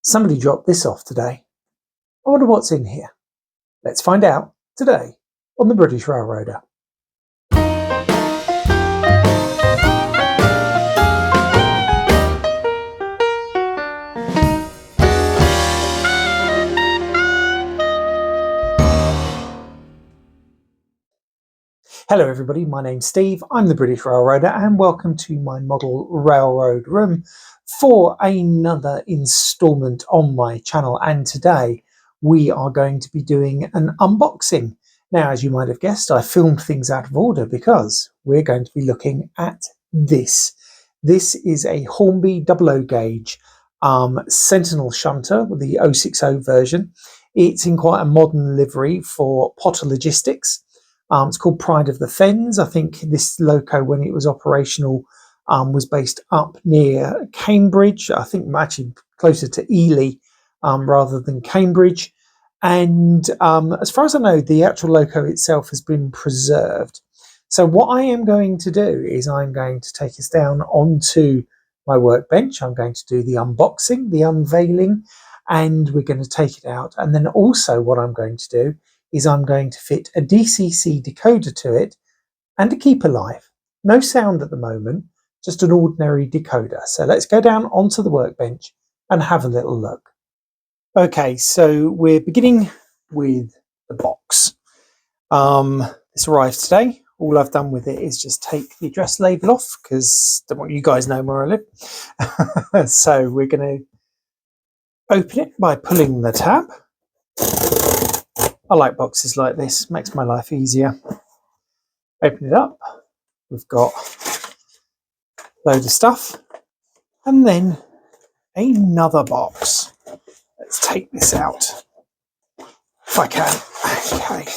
Somebody dropped this off today. I wonder what's in here. Let's find out today on the British Railroader. Hello everybody, my name's Steve, I'm the British Railroader and welcome to my model railroad room for another instalment on my channel. And today we are going to be doing an unboxing. Now, as you might have guessed, I filmed things out of order because we're going to be looking at this. This is a Hornby 00 gauge Sentinel shunter with the 060 version. It's in quite a modern livery for Potter Logistics. It's called Pride of the Fens. I think this loco, when it was operational, was based up near Cambridge. I think actually closer to Ely rather than Cambridge. And as far as I know, the actual loco itself has been preserved. So what I am going to do is I'm going to take us down onto my workbench. I'm going to do the unboxing, the unveiling, and we're going to take it out. And then also what I'm going to do is I'm going to fit a DCC decoder to it and a keep alive. No sound at the moment, just an ordinary decoder. So let's go down onto the workbench and have a little look. Okay, so we're beginning with the box. This arrived today. All I've done with it is just take the address label off because I don't want you guys know where I live. So we're going to open it by pulling the tab. I like boxes like this, makes my life easier. Open it up, we've got a load of stuff, and then another box. Let's take this out, if I can. Okay.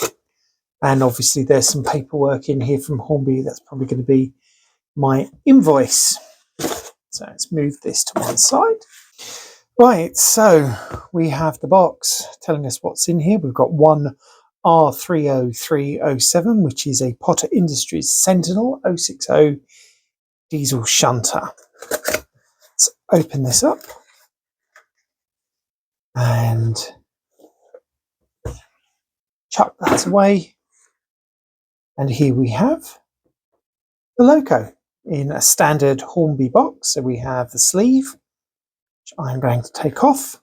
And obviously there's some paperwork in here from Hornby. That's probably going to be my invoice. So let's move this to one side. Right, so we have the box telling us what's in here. We've got one R30307, which is a Potter Industries Sentinel 060 diesel shunter. Let's open this up and chuck that away. And here we have the loco in a standard Hornby box. So we have the sleeve, I'm going to take off.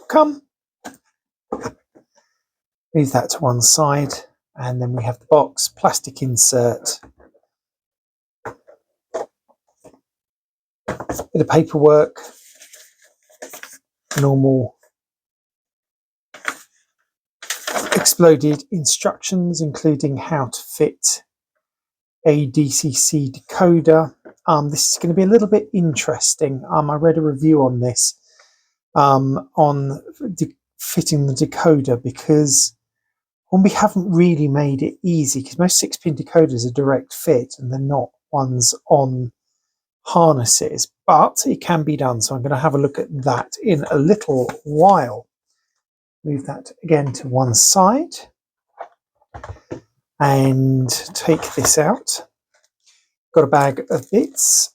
Come. Move that to one side, and then we have the box, plastic insert, bit of paperwork, normal exploded instructions, including how to fit a DCC decoder. This is going to be a little bit interesting. I read a review on this, on fitting the decoder, because Hornby haven't really made it easy, because most 6-pin decoders are direct fit and they're not ones on harnesses, but it can be done. So I'm going to have a look at that in a little while. Move that again to one side and take this out. Got a bag of bits.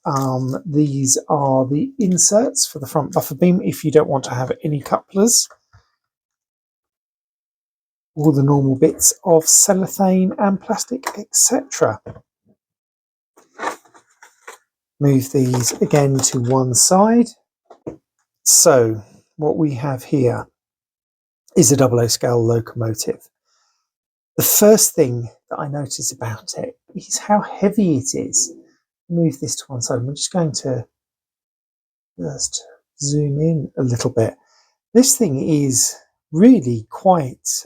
These are the inserts for the front buffer beam if you don't want to have any couplers. All the normal bits of cellophane and plastic, etc. Move these again to one side. So what we have here is a 00 scale locomotive. The first thing that I notice about it is how heavy it is. Move this to one side. I'm just going to just zoom in a little bit. This thing is really quite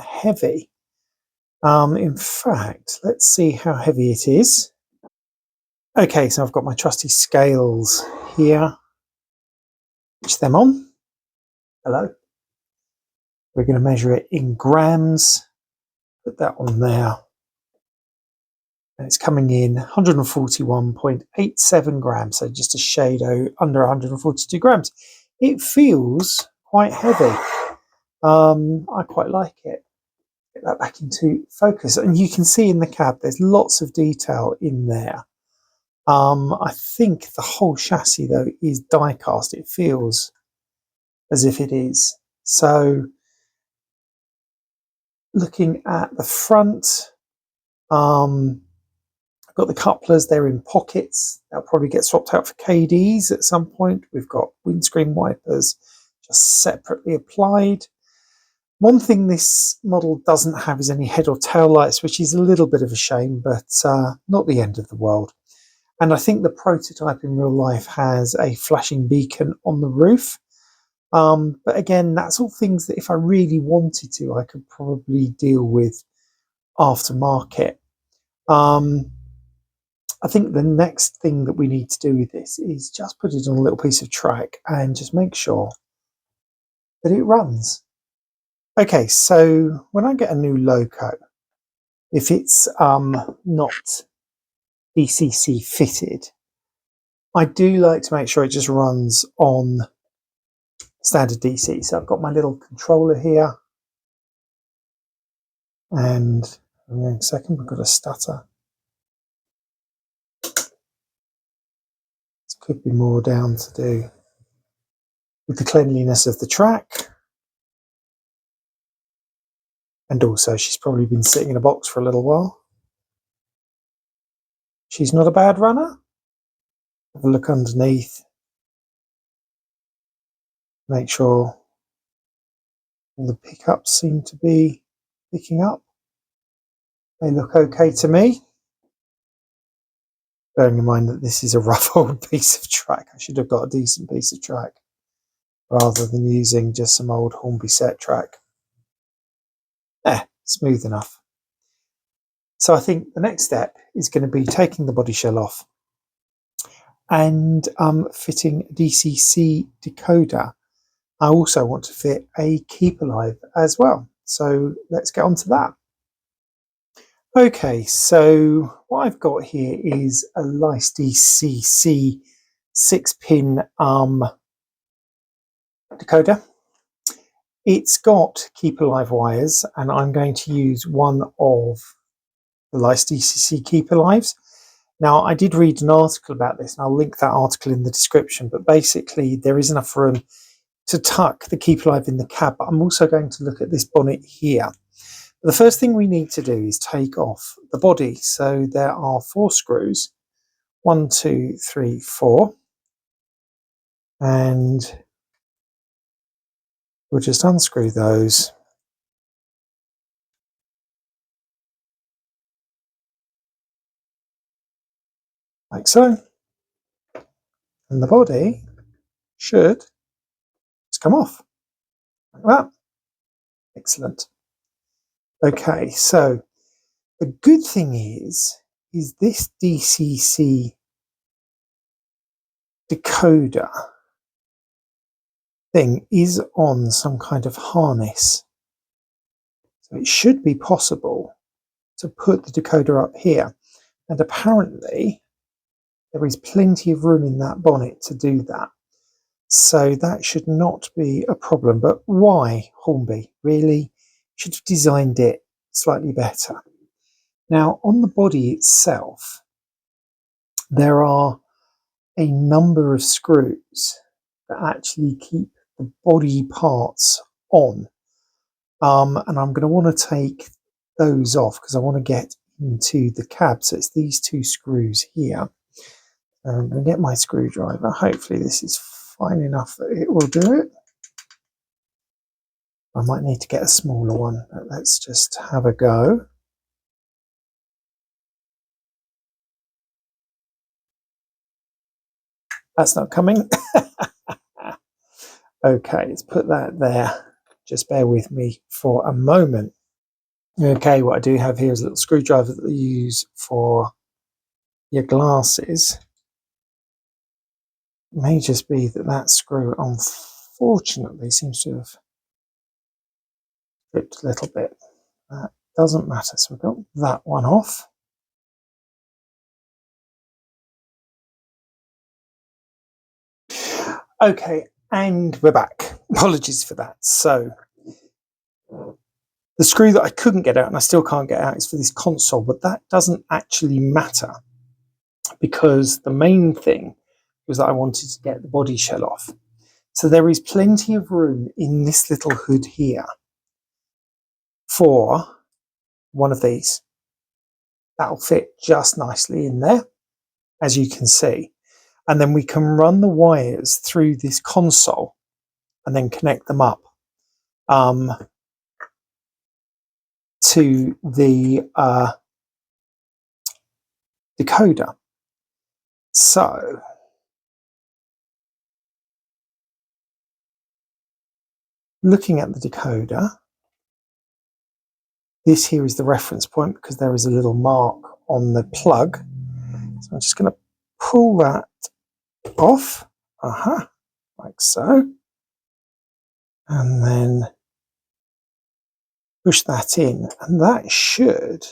heavy. In fact, let's see how heavy it is. Okay, so I've got my trusty scales here. Switch them on. Hello. We're going to measure it in grams. Put that on there. And it's coming in 141.87 grams, so just a shade under 142 grams. It feels quite heavy. I quite like it. Get that back into focus. And you can see in the cab, there's lots of detail in there. I think the whole chassis though is die cast. It feels as if it is. So looking at the front, I've got the couplers, they're in pockets. They'll probably get swapped out for KDs at some point. We've got windscreen wipers just separately applied. One thing this model doesn't have is any head or tail lights, which is a little bit of a shame, but not the end of the world. And I think the prototype in real life has a flashing beacon on the roof. But again, that's all things that if I really wanted to, I could probably deal with aftermarket. I think the next thing that we need to do with this is just put it on a little piece of track and just make sure that it runs. Okay, so when I get a new loco, if it's not DCC fitted, I do like to make sure it just runs on standard DC. So I've got my little controller here, and in a second we've got a stutter. This could be more down to do with the cleanliness of the track, and also she's probably been sitting in a box for a little while. She's not a bad runner. Have a look underneath, make sure all the pickups seem to be picking up. They look okay to me. Bearing in mind that this is a rough old piece of track. I should have got a decent piece of track rather than using just some old Hornby set track. Smooth enough. So I think the next step is going to be taking the body shell off and fitting a DCC decoder. I also want to fit a keep alive as well. So let's get on to that. Okay, so what I've got here is a Lice DCC 6-pin decoder. It's got keep alive wires, and I'm going to use one of the Lice DCC keep alives. Now, I did read an article about this, and I'll link that article in the description, but basically there is enough room to tuck the keep alive in the cab. But I'm also going to look at this bonnet here. The first thing we need to do is take off the body. So there are 4 screws, 1, 2, 3, 4, and we'll just unscrew those. Like so. And the body should just come off like that. Excellent. Okay, so the good thing is this DCC decoder thing is on some kind of harness. So it should be possible to put the decoder up here. And apparently there is plenty of room in that bonnet to do that. So that should not be a problem. But why Hornby? Really? Should have designed it slightly better. Now, on the body itself, there are a number of screws that actually keep the body parts on. And I'm going to want to take those off because I want to get into the cab. So it's these 2 screws here. I'm going to get my screwdriver. Hopefully this is fine enough that it will do it. I might need to get a smaller one, but let's just have a go. That's not coming. Okay, let's put that there. Just bear with me for a moment. Okay, what I do have here is a little screwdriver that you use for your glasses. It may just be that that screw, unfortunately, seems to have ripped a little bit. That doesn't matter, so we've got that one off. Okay, and we're back. Apologies for that. So the screw that I couldn't get out, and I still can't get out, is for this console, but that doesn't actually matter because the main thing was that I wanted to get the body shell off. So there is plenty of room in this little hood here for one of these. That'll fit just nicely in there, as you can see. And then we can run the wires through this console and then connect them up to the decoder. So looking at the decoder, this here is the reference point because there is a little mark on the plug. So I'm just going to pull that off, like so, and then push that in, and that should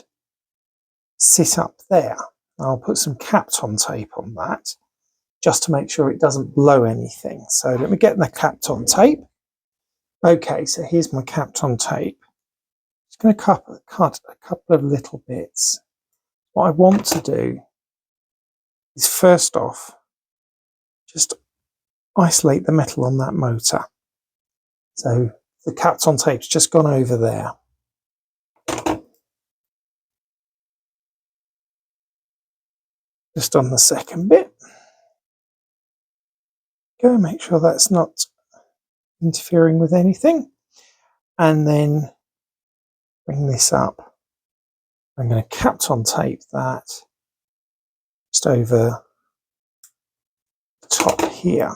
sit up there. I'll put some Kapton tape on that just to make sure it doesn't blow anything. So let me get the Kapton tape. Okay, so here's my Kapton tape. Just going to cut a couple of little bits. What I want to do is first off just isolate the metal on that motor. So the Kapton tape's just gone over there. Just on the second bit. Go make sure that's not interfering with anything. And then bring this up. I'm going to Kapton tape that just over the top here.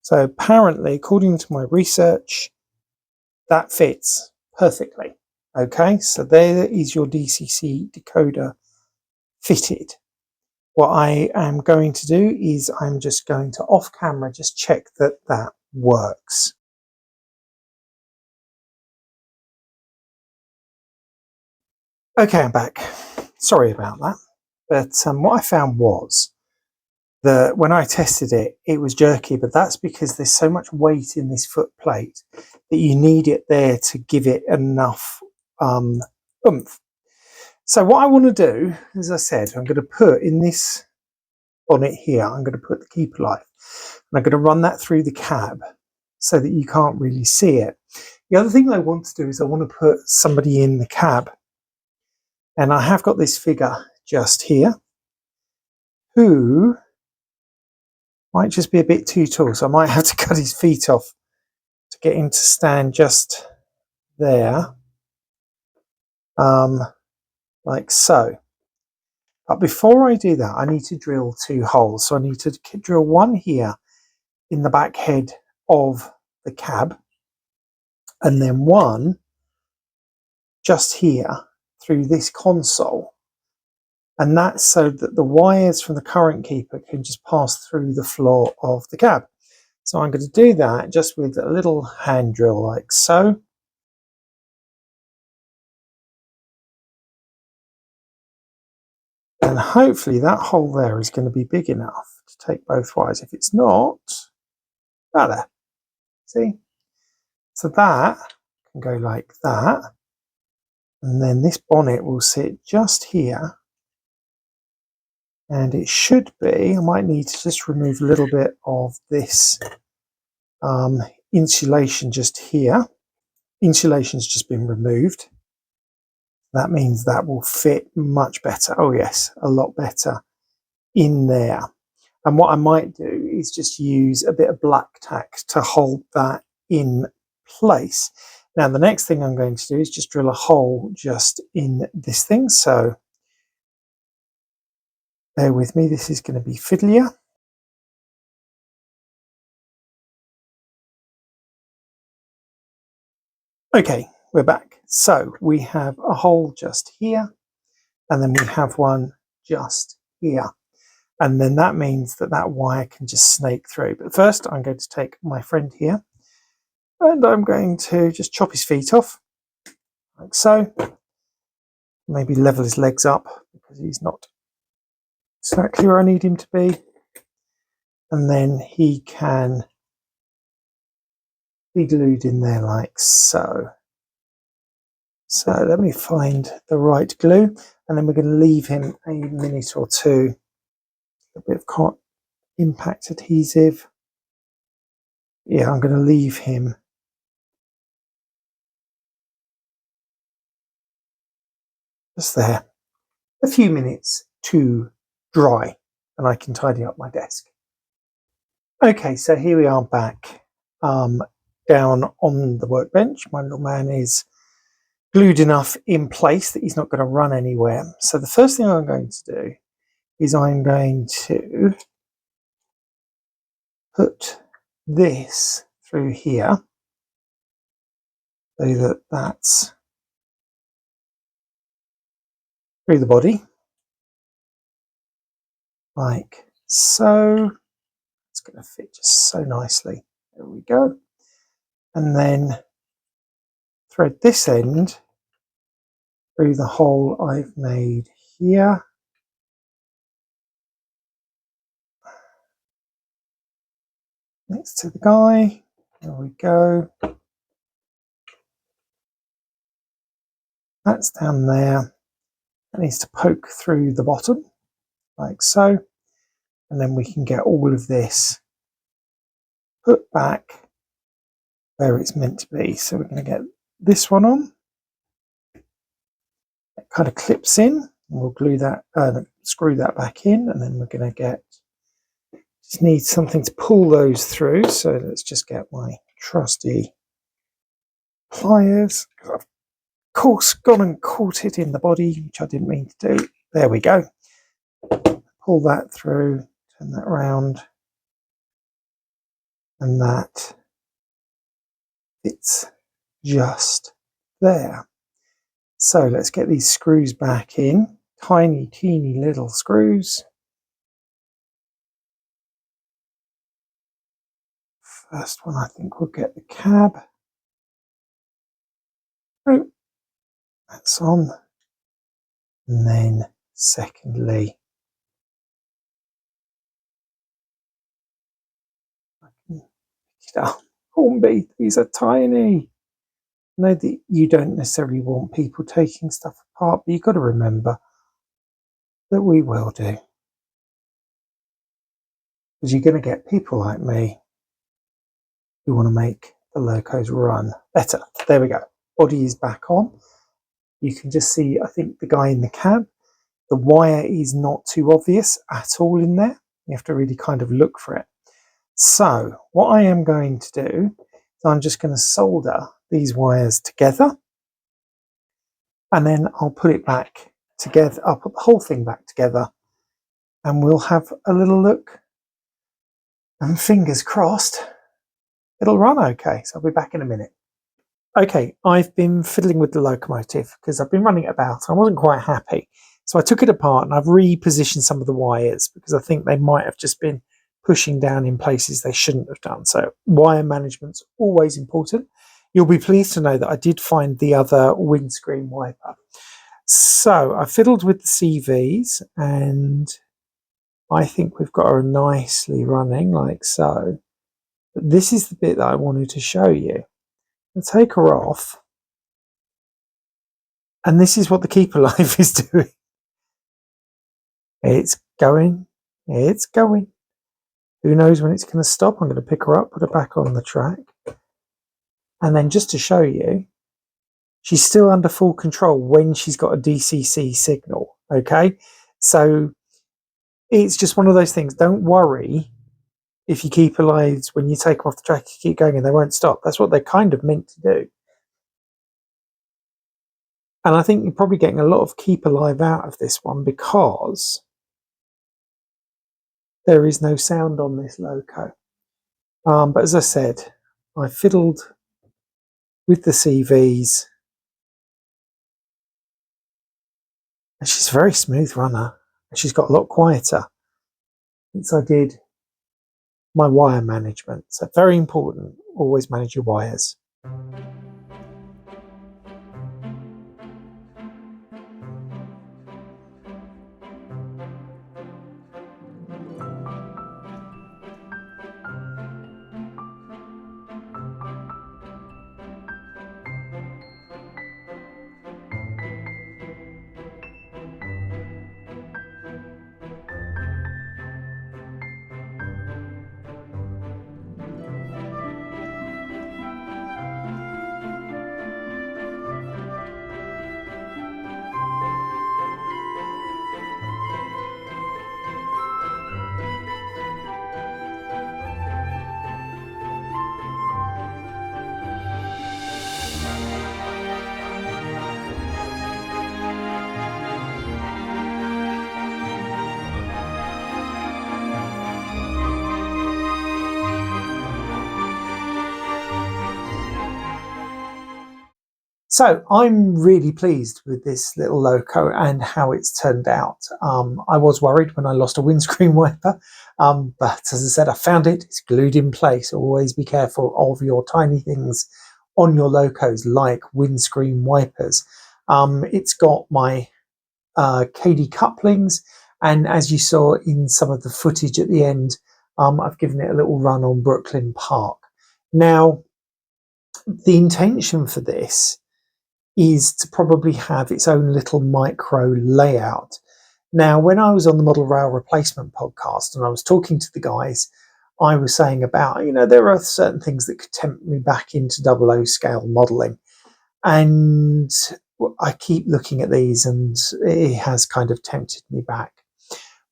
So apparently, according to my research, that fits perfectly. Okay, so there is your DCC decoder fitted. What I am going to do is I'm just going to off camera just check that that works. Okay, I'm back. Sorry about that. But what I found was that when I tested it, it was jerky, but that's because there's so much weight in this foot plate that you need it there to give it enough oomph. So what I want to do, as I said, I'm going to put in this bonnet here, I'm going to put the keeper light, and I'm going to run that through the cab so that you can't really see it. The other thing I want to do is I want to put somebody in the cab, and I have got this figure just here who might just be a bit too tall, so I might have to cut his feet off to get him to stand just there, like so. But before I do that, I need to drill 2 holes. So I need to drill one here in the back head of the cab, and then one just here through this console. And that's so that the wires from the current keeper can just pass through the floor of the cab. So I'm going to do that just with a little hand drill like so. And hopefully that hole there is going to be big enough to take both wires. If it's not, there. See? So that can go like that. And then this bonnet will sit just here. And it should be, I might need to just remove a little bit of this insulation just here. Insulation's just been removed. That means that will fit much better. Oh yes, a lot better in there. And what I might do is just use a bit of black tack to hold that in place. Now the next thing I'm going to do is just drill a hole just in this thing. So bear with me, this is going to be fiddlier. Okay, we're back. So we have a hole just here, and then we have one just here. And then that means that that wire can just snake through. But first I'm going to take my friend here, and I'm going to just chop his feet off, like so. Maybe level his legs up, because he's not exactly where I need him to be. And then he can be glued in there like so. So let me find the right glue, and then we're going to leave him a minute or two. A bit of impact adhesive. Yeah, I'm going to leave him just there a few minutes to dry, and I can tidy up my desk. Okay, so here we are back down on the workbench. My little man is glued enough in place that he's not going to run anywhere. So the first thing I'm going to do is I'm going to put this through here so that that's through the body, like so. It's going to fit just so nicely. There we go. And then thread this end through the hole I've made here. Next to the guy. There we go. That's down there. That needs to poke through the bottom, like so. And then we can get all of this put back where it's meant to be. So we're going to get this one on. It kind of clips in. And we'll glue that, screw that back in, and then we're going to just need something to pull those through. So let's just get my trusty pliers. I've of course gone and caught it in the body, which I didn't mean to do. There we go. Pull that through, turn that round, and that fits just there. So let's get these screws back in. Tiny, teeny little screws. First one, I think we'll get the cab. Oh, that's on. And then secondly, I can pick it up. Hornby, these are tiny. I know that you don't necessarily want people taking stuff apart, but you've got to remember that we will do. Because you're going to get people like me who want to make the locos run better. There we go. Body is back on. You can just see, I think, the guy in the cab. The wire is not too obvious at all in there. You have to really kind of look for it. So what I am going to do is I'm just going to solder these wires together, and then I'll put it back together. I'll put the whole thing back together, and we'll have a little look, and fingers crossed it'll run okay. So I'll be back in a minute. Okay, I've been fiddling with the locomotive because I've been running it about. I wasn't quite happy. So I took it apart and I've repositioned some of the wires because I think they might have just been pushing down in places they shouldn't have done. So wire management's always important. You'll be pleased to know that I did find the other windscreen wiper. So I fiddled with the CVs and I think we've got her nicely running like so. But this is the bit that I wanted to show you. I'll take her off. And this is what the keep alive is doing. It's going. It's going. Who knows when it's going to stop? I'm going to pick her up, put her back on the track. And then just to show you, she's still under full control when she's got a DCC signal. Okay. So it's just one of those things. Don't worry if you keep alive when you take them off the track, you keep going and they won't stop. That's what they're kind of meant to do. And I think you're probably getting a lot of keep alive out of this one because there is no sound on this loco. But as I said, I fiddled with the CVs. And she's a very smooth runner. And she's got a lot quieter since I did my wire management. So very important, always manage your wires. So I'm really pleased with this little loco and how it's turned out. I was worried when I lost a windscreen wiper, but as I said, I found it. It's glued in place. Always be careful of your tiny things on your locos, like windscreen wipers. It's got my KD couplings, and as you saw in some of the footage at the end, I've given it a little run on Brooklyn Park. Now, the intention for this is to probably have its own little micro layout. Now, when I was on the Model Rail Replacement podcast and I was talking to the guys, I was saying about, there are certain things that could tempt me back into 00 scale modelling. And I keep looking at these and it has kind of tempted me back.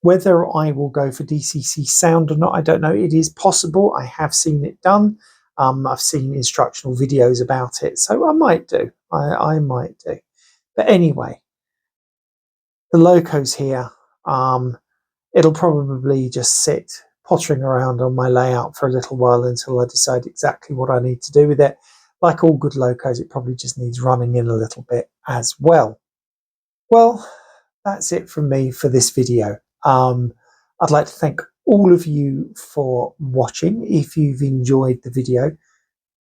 Whether I will go for DCC sound or not, I don't know. It is possible. I have seen it done. I've seen instructional videos about it, so I might do. I might do. But anyway, the loco's here. It'll probably just sit pottering around on my layout for a little while until I decide exactly what I need to do with it. Like all good locos, it probably just needs running in a little bit as well. Well, that's it from me for this video. I'd like to thank all of you for watching. If you've enjoyed the video,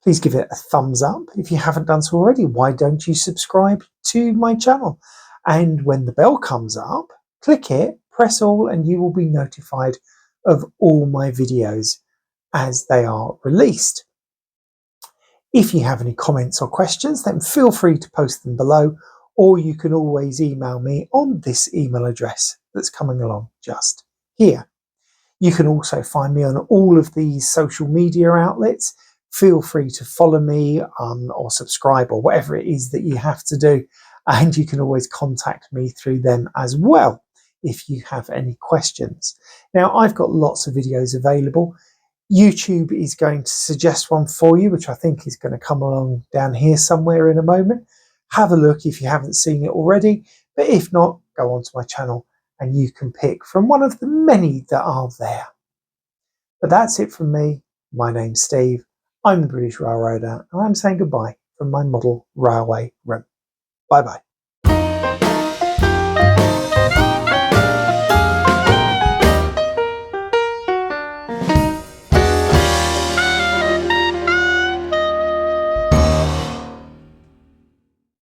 please give it a thumbs up. If you haven't done so already, why don't you subscribe to my channel? And when the bell comes up, click it, press all, and you will be notified of all my videos as they are released. If you have any comments or questions, then feel free to post them below, or you can always email me on this email address that's coming along just here. You can also find me on all of these social media outlets. Feel free to follow me or subscribe or whatever it is that you have to do. And you can always contact me through them as well if you have any questions. Now, I've got lots of videos available. YouTube is going to suggest one for you, which I think is going to come along down here somewhere in a moment. Have a look if you haven't seen it already, but if not, go onto my channel and you can pick from one of the many that are there. But that's it from me. My name's Steve. I'm the British Railroader, and I'm saying goodbye from my model railway room. Bye bye.